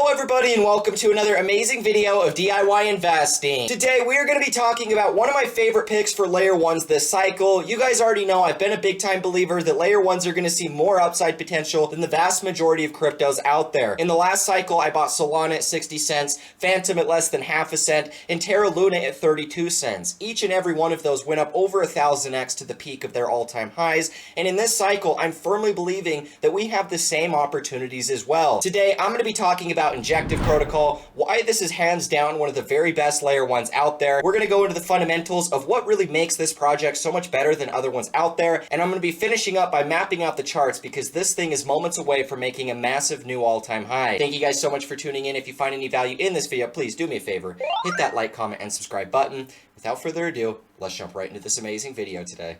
everybody, and welcome to another amazing video of DIY investing. Today we are going to be talking about one of my favorite picks for layer ones this cycle. You guys already know I've been a big time believer that layer ones are going to see more upside potential than the vast majority of cryptos out there. In the last cycle I bought Solana at 60 cents, Phantom at less than half a cent, and Terra Luna at 32 cents. Each and every one of those went up over 1000x to the peak of their all-time highs, and in this cycle I'm firmly believing that we have the same opportunities as well. Today I'm going to be talking about Injective Protocol, why this is hands down one of the very best layer ones out there. We're going to go into the fundamentals of what really makes this project so much better than other ones out there, and I'm going to be finishing up by mapping out the charts because this thing is moments away from making a massive new all-time high. Thank you guys so much for tuning in. If you find any value in this video, please do me a favor, hit that like, comment, and subscribe button. Without further ado, let's jump right into this amazing video today.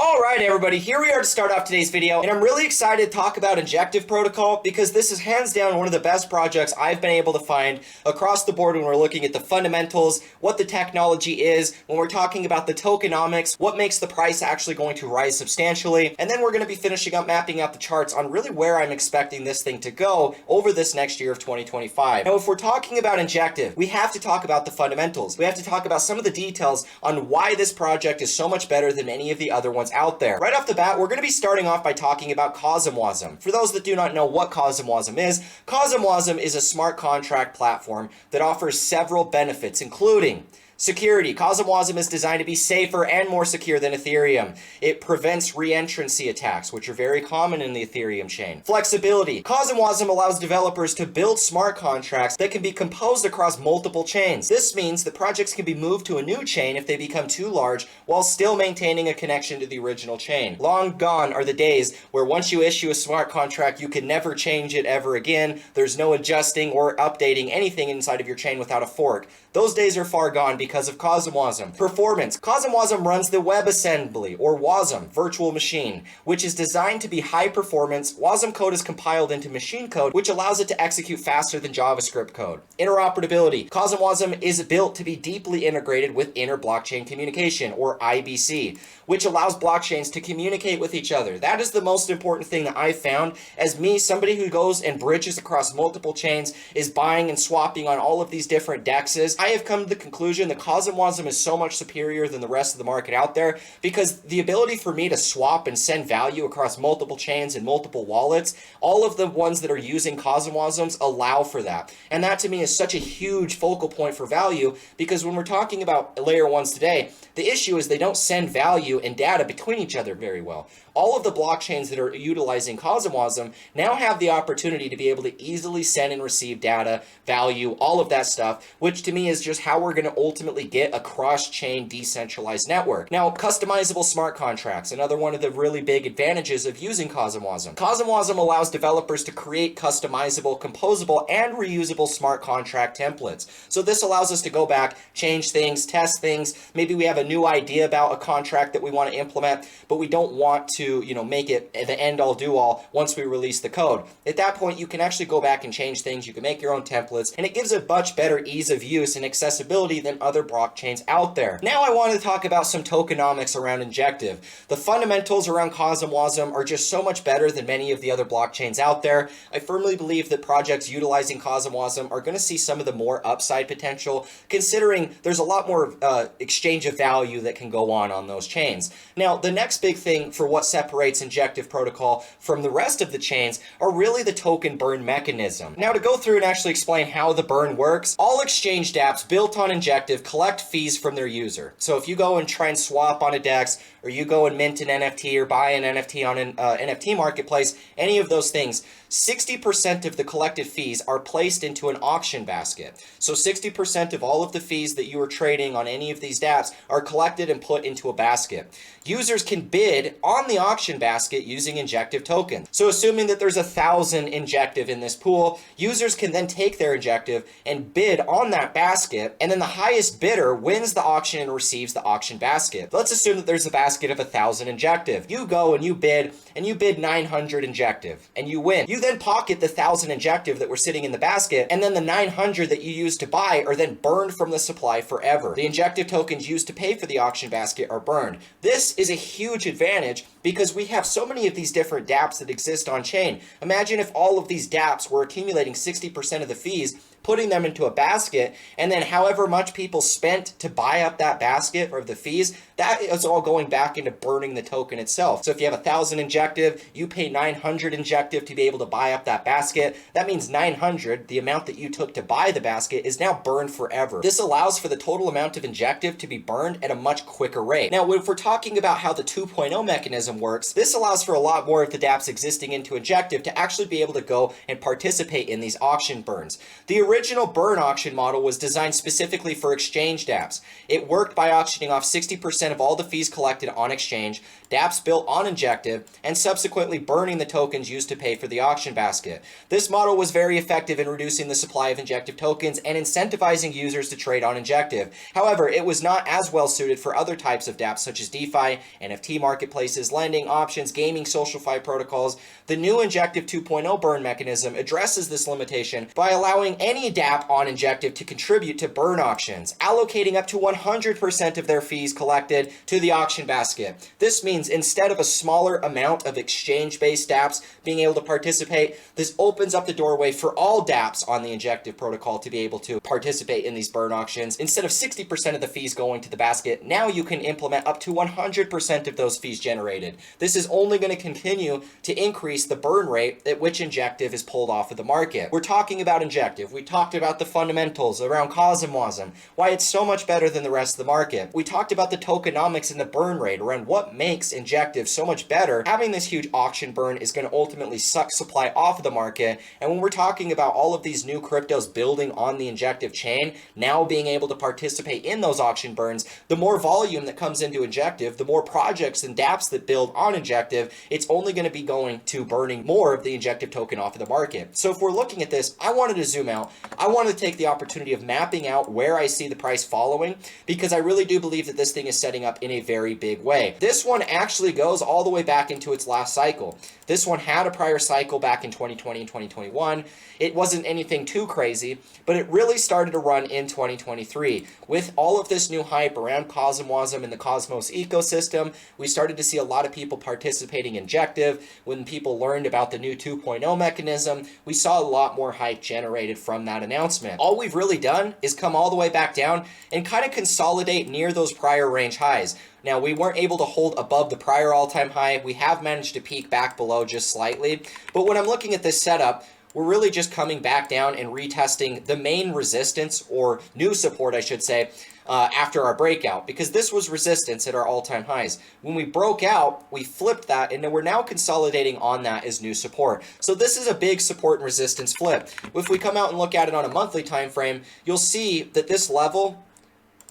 Alright everybody, here we are to start off today's video, and I'm really excited to talk about Injective Protocol because this is hands down one of the best projects I've been able to find across the board when we're looking at the fundamentals, what the technology is, when we're talking about the tokenomics, what makes the price actually going to rise substantially, and then we're going to be finishing up mapping out the charts on really where I'm expecting this thing to go over this next year of 2025. Now if we're talking about Injective, we have to talk about the fundamentals. We have to talk about some of the details on why this project is so much better than any of the other ones out there. Right off the bat, we're going to be starting off by talking about CosmWasm. For those that do not know what CosmWasm is a smart contract platform that offers several benefits, including security. CosmWasm is designed to be safer and more secure than Ethereum. It prevents reentrancy attacks, which are very common in the Ethereum chain. Flexibility. CosmWasm allows developers to build smart contracts that can be composed across multiple chains. This means that projects can be moved to a new chain if they become too large while still maintaining a connection to the original chain. Long gone are the days where once you issue a smart contract, you can never change it ever again. There's no adjusting or updating anything inside of your chain without a fork. Those days are far gone because of CosmWasm. Performance. CosmWasm runs the WebAssembly, or WASM, virtual machine, which is designed to be high performance. WASM code is compiled into machine code, which allows it to execute faster than JavaScript code. Interoperability. CosmWasm is built to be deeply integrated with inter-blockchain communication, or IBC, which allows blockchains to communicate with each other. That is the most important thing that I've found as me, somebody who goes and bridges across multiple chains, is buying and swapping on all of these different DEXs. I have come to the conclusion that CosmWasm is so much superior than the rest of the market out there because the ability for me to swap and send value across multiple chains and multiple wallets, all of the ones that are using CosmWasms allow for that. And that to me is such a huge focal point for value because when we're talking about layer ones today, the issue is they don't send value and data between each other very well. All of the blockchains that are utilizing CosmWasm now have the opportunity to be able to easily send and receive data, value, all of that stuff, which to me is just how we're going to ultimately get a cross-chain decentralized network. Now, customizable smart contracts, another one of the really big advantages of using CosmWasm. CosmWasm allows developers to create customizable, composable, and reusable smart contract templates. So this allows us to go back, change things, test things. Maybe we have a new idea about a contract that we want to implement, but we don't want to make it the end-all do-all once we release the code. At that point, you can actually go back and change things. You can make your own templates, and it gives a much better ease of use and accessibility than other blockchains out there. Now I want to talk about some tokenomics around Injective. The fundamentals around CosmWasm are just so much better than many of the other blockchains out there. I firmly believe that projects utilizing CosmWasm are going to see some of the more upside potential, considering there's a lot more exchange of value that can go on those chains. Now, the next big thing for what separates Injective Protocol from the rest of the chains are really the token burn mechanism. Now to go through and actually explain how the burn works, all exchange dApps built on Injective collect fees from their user. So if you go and try and swap on a DEX, or you go and mint an NFT or buy an NFT on an NFT marketplace, any of those things, 60% of the collected fees are placed into an auction basket. So 60% of all of the fees that you are trading on any of these dApps are collected and put into a basket. Users can bid on the auction basket using Injective tokens. So assuming that there's 1,000 Injective in this pool, users can then take their Injective and bid on that basket, and then the highest bidder wins the auction and receives the auction basket. Let's assume that there's a basket of 1,000 Injective. You go and you bid 900 Injective, and you win. You then pocket the 1,000 Injective that were sitting in the basket, and then the 900 that you used to buy are then burned from the supply forever. The Injective tokens used to pay for the auction basket are burned. This is a huge advantage because we have so many of these different dApps that exist on chain. Imagine if all of these dApps were accumulating 60% of the fees, putting them into a basket, and then however much people spent to buy up that basket or the fees, that is all going back into burning the token itself. So if you have 1,000 Injective, you pay 900 Injective to be able to buy up that basket. That means 900, the amount that you took to buy the basket, is now burned forever. This allows for the total amount of Injective to be burned at a much quicker rate. Now, if we're talking about how the 2.0 mechanism works, this allows for a lot more of the dApps existing into Injective to actually be able to go and participate in these auction burns. The original burn auction model was designed specifically for exchange dApps. It worked by auctioning off 60% of all the fees collected on exchange, dApps built on Injective, and subsequently burning the tokens used to pay for the auction basket. This model was very effective in reducing the supply of Injective tokens and incentivizing users to trade on Injective. However, it was not as well suited for other types of dApps such as DeFi, NFT marketplaces, lending, options, gaming, SocialFi protocols. The new Injective 2.0 burn mechanism addresses this limitation by allowing any dApp on Injective to contribute to burn auctions, allocating up to 100% of their fees collected to the auction basket. This means instead of a smaller amount of exchange-based dApps being able to participate, this opens up the doorway for all dApps on the Injective protocol to be able to participate in these burn auctions. Instead of 60% of the fees going to the basket, now you can implement up to 100% of those fees generated. This is only going to continue to increase the burn rate at which Injective is pulled off of the market. We're talking about Injective. We talked about the fundamentals around CosmWasm, why it's so much better than the rest of the market. We talked about the tokenomics and the burn rate around what makes Injective so much better. Having this huge auction burn is going to ultimately suck supply off of the market. And when we're talking about all of these new cryptos building on the Injective chain, now being able to participate in those auction burns, the more volume that comes into Injective, the more projects and dApps that build on Injective, it's only going to be going to burning more of the Injective token off of the market. So if we're looking at this, I wanted to zoom out. I wanted to take the opportunity of mapping out where I see the price following, because I really do believe that this thing is setting up in a very big way. This one actually goes all the way back into its last cycle. This one had a prior cycle back in 2020 and 2021. It wasn't anything too crazy, but it really started to run in 2023. With all of this new hype around CosmWasm and the Cosmos ecosystem, we started to see a lot of people participating in Injective. When people learned about the new 2.0 mechanism, we saw a lot more hype generated from that announcement. All we've really done is come all the way back down and kind of consolidate near those prior range highs. Now, we weren't able to hold above the prior all-time high. We have managed to peak back below just slightly. But when I'm looking at this setup, we're really just coming back down and retesting the main resistance, or new support, I should say, after our breakout, because this was resistance at our all-time highs. When we broke out, we flipped that, and we're now consolidating on that as new support. So this is a big support and resistance flip. If we come out and look at it on a monthly time frame, you'll see that this level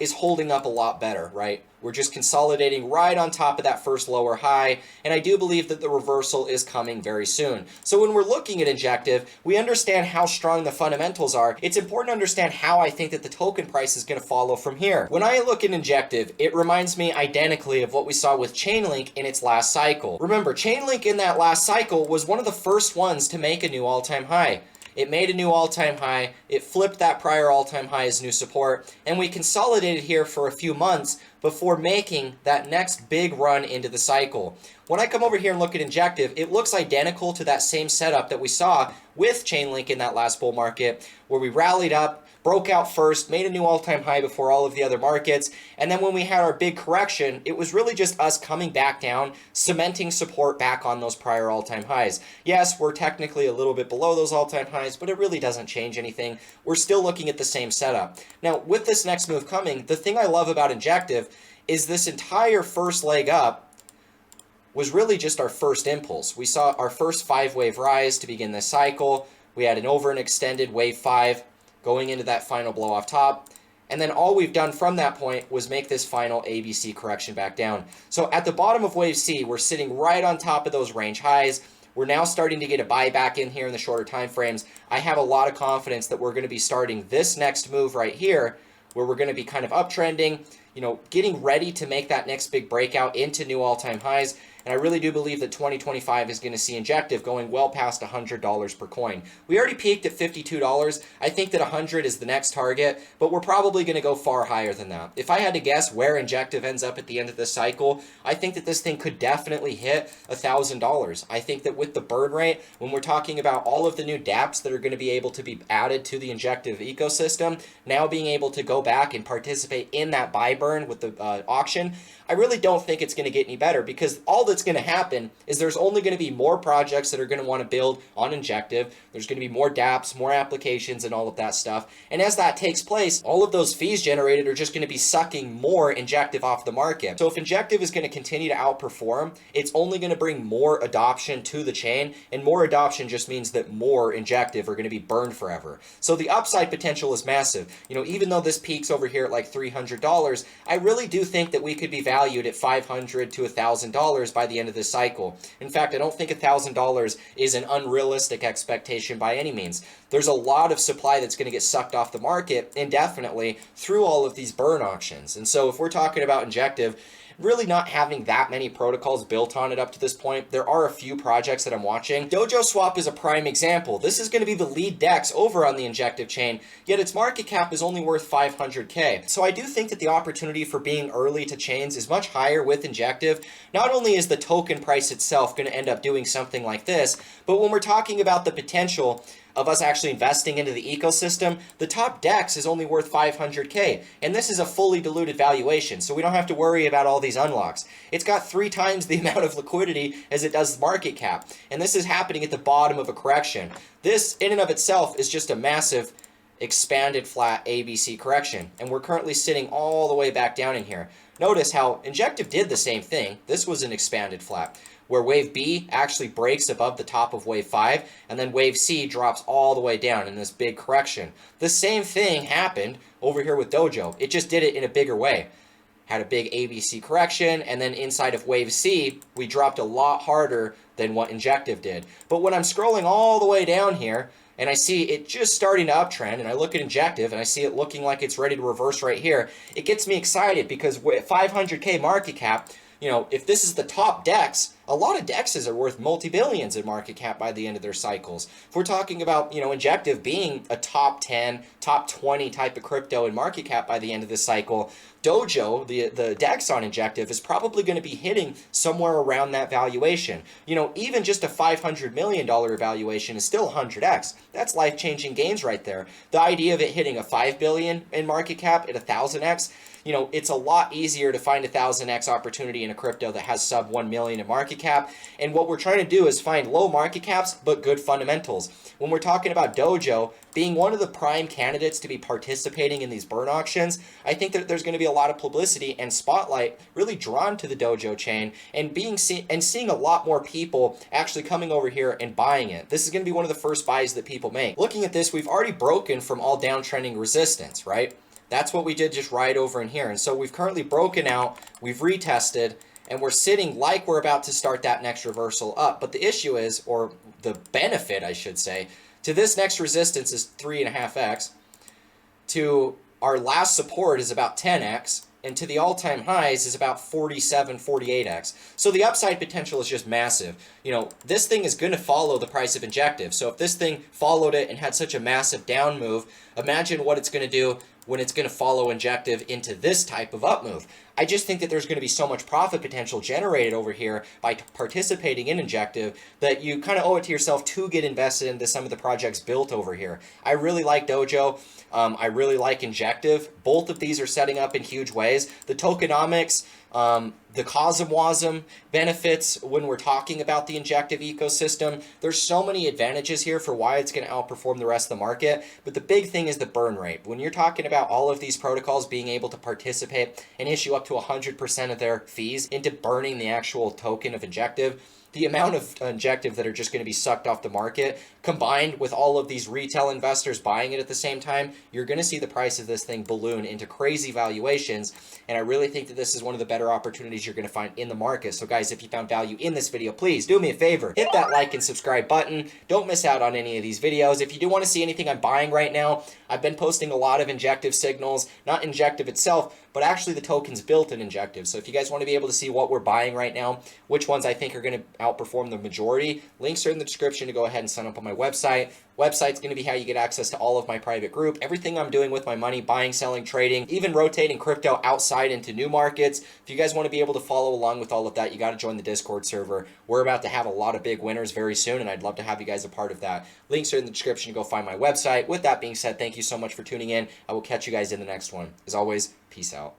is holding up a lot better, right? We're just consolidating right on top of that first lower high, and I do believe that the reversal is coming very soon. So when we're looking at Injective, we understand how strong the fundamentals are. It's important to understand how I think that the token price is going to follow from here. When I look at Injective, it reminds me identically of what we saw with Chainlink in its last cycle. Remember, Chainlink in that last cycle was one of the first ones to make a new all-time high. It made a new all-time high, it flipped that prior all-time high as new support, and we consolidated here for a few months before making that next big run into the cycle. When I come over here and look at Injective, it looks identical to that same setup that we saw with Chainlink in that last bull market, where we rallied up, broke out first, made a new all-time high before all of the other markets, and then when we had our big correction, it was really just us coming back down, cementing support back on those prior all-time highs. Yes, we're technically a little bit below those all-time highs, but it really doesn't change anything. We're still looking at the same setup. Now, with this next move coming, the thing I love about Injective is this entire first leg up was really just our first impulse. We saw our first 5-wave rise to begin this cycle. We had an over and extended wave 5 going into that final blow off top. And then all we've done from that point was make this final ABC correction back down. So at the bottom of wave C, we're sitting right on top of those range highs. We're now starting to get a buyback in here in the shorter time frames. I have a lot of confidence that we're going to be starting this next move right here, where we're going to be kind of uptrending, getting ready to make that next big breakout into new all-time highs. And I really do believe that 2025 is going to see Injective going well past $100 per coin. We already peaked at $52. I think that 100 is the next target, but we're probably going to go far higher than that. If I had to guess where Injective ends up at the end of this cycle, I think that this thing could definitely hit $1,000. I think that with the burn rate, when we're talking about all of the new dApps that are going to be able to be added to the Injective ecosystem, now being able to go back and participate in that buy burn with the auction, I really don't think it's going to get any better, because all that's going to happen is there's only going to be more projects that are going to want to build on Injective. There's going to be more dApps, more applications, and all of that stuff. And as that takes place, all of those fees generated are just going to be sucking more Injective off the market. So if Injective is going to continue to outperform, it's only going to bring more adoption to the chain, and more adoption just means that more Injective are going to be burned forever. So the upside potential is massive. Even though this peaks over here at like $300, I really do think that we could be valued at $500 to $1,000 by the end of this cycle. In fact, I don't think $1,000 is an unrealistic expectation by any means. There's a lot of supply that's going to get sucked off the market indefinitely through all of these burn auctions. And so if we're talking about Injective, really not having that many protocols built on it up to this point. There are a few projects that I'm watching. Dojo Swap is a prime example. This is going to be the lead DEX over on the Injective chain, yet its market cap is only worth 500K. So I do think that the opportunity for being early to chains is much higher with Injective. Not only is the token price itself going to end up doing something like this, but when we're talking about the potential of us actually investing into the ecosystem, the top DEX is only worth 500K, and this is a fully diluted valuation, so we don't have to worry about all these unlocks. It's got 3 times the amount of liquidity as it does market cap, and this is happening at the bottom of a correction. This, in and of itself, is just a massive expanded flat ABC correction, and we're currently sitting all the way back down in here. Notice how Injective did the same thing. This was an expanded flat, where wave B actually breaks above the top of wave 5, and then wave C drops all the way down in this big correction. The same thing happened over here with Dojo. It just did it in a bigger way. Had a big ABC correction, and then inside of wave C, we dropped a lot harder than what Injective did. But when I'm scrolling all the way down here, and I see it just starting to uptrend, and I look at Injective, and I see it looking like it's ready to reverse right here, it gets me excited, because with 500K market cap, if this is the top DEX, a lot of DEXs are worth multi-billions in market cap by the end of their cycles. If we're talking about, Injective being a top 10, top 20 type of crypto in market cap by the end of this cycle, Dojo, the DEX on Injective, is probably going to be hitting somewhere around that valuation. Even just a $500 million valuation is still 100x. That's life-changing gains right there. The idea of it hitting a $5 billion in market cap at 1,000x, it's a lot easier to find a 1,000x opportunity in a crypto that has sub 1 million in market cap. And what we're trying to do is find low market caps, but good fundamentals. When we're talking about Dojo being one of the prime candidates to be participating in these burn auctions, I think that there's going to be a lot of publicity and spotlight really drawn to the Dojo chain, and seeing a lot more people actually coming over here and buying it. This is going to be one of the first buys that people make. Looking at this, we've already broken from all downtrending resistance, right? That's what we did just right over in here. And so we've currently broken out, we've retested, and we're sitting like we're about to start that next reversal up. But the issue is, or the benefit, I should say, to this next resistance is 3.5x, to our last support is about 10x, and to the all-time highs is about 47, 48x. So the upside potential is just massive. This thing is going to follow the price of Injective. So if this thing followed it and had such a massive down move, imagine what it's going to do when it's going to follow Injective into this type of up move. I just think that there's going to be so much profit potential generated over here by participating in Injective that you kind of owe it to yourself to get invested into some of the projects built over here. I really like Dojo. I really like Injective. Both of these are setting up in huge ways. The tokenomics, the COSM-WASM benefits when we're talking about the Injective ecosystem. There's so many advantages here for why it's going to outperform the rest of the market, but the big thing is the burn rate. When you're talking about all of these protocols being able to participate and issue up to 100% of their fees into burning the actual token of Injective, the amount of Injective that are just going to be sucked off the market, combined with all of these retail investors buying it at the same time, you're going to see the price of this thing balloon into crazy valuations. And I really think that this is one of the better opportunities you're going to find in the market. So guys, if you found value in this video, please do me a favor, hit that like and subscribe button. Don't miss out on any of these videos. If you do want to see anything I'm buying right now, I've been posting a lot of Injective signals, not Injective itself, but actually the tokens built in Injective. So if you guys want to be able to see what we're buying right now, which ones I think are going to outperform the majority, links are in the description to go ahead and sign up on my website. Website's going to be how you get access to all of my private group, everything I'm doing with my money, buying, selling, trading, even rotating crypto outside into new markets. If you guys want to be able to follow along with all of that, you got to join the Discord server. We're about to have a lot of big winners very soon, and I'd love to have you guys a part of that. Links are in the description to go find my website. With that being said, thank you so much for tuning in. I will catch you guys in the next one. As always, peace out.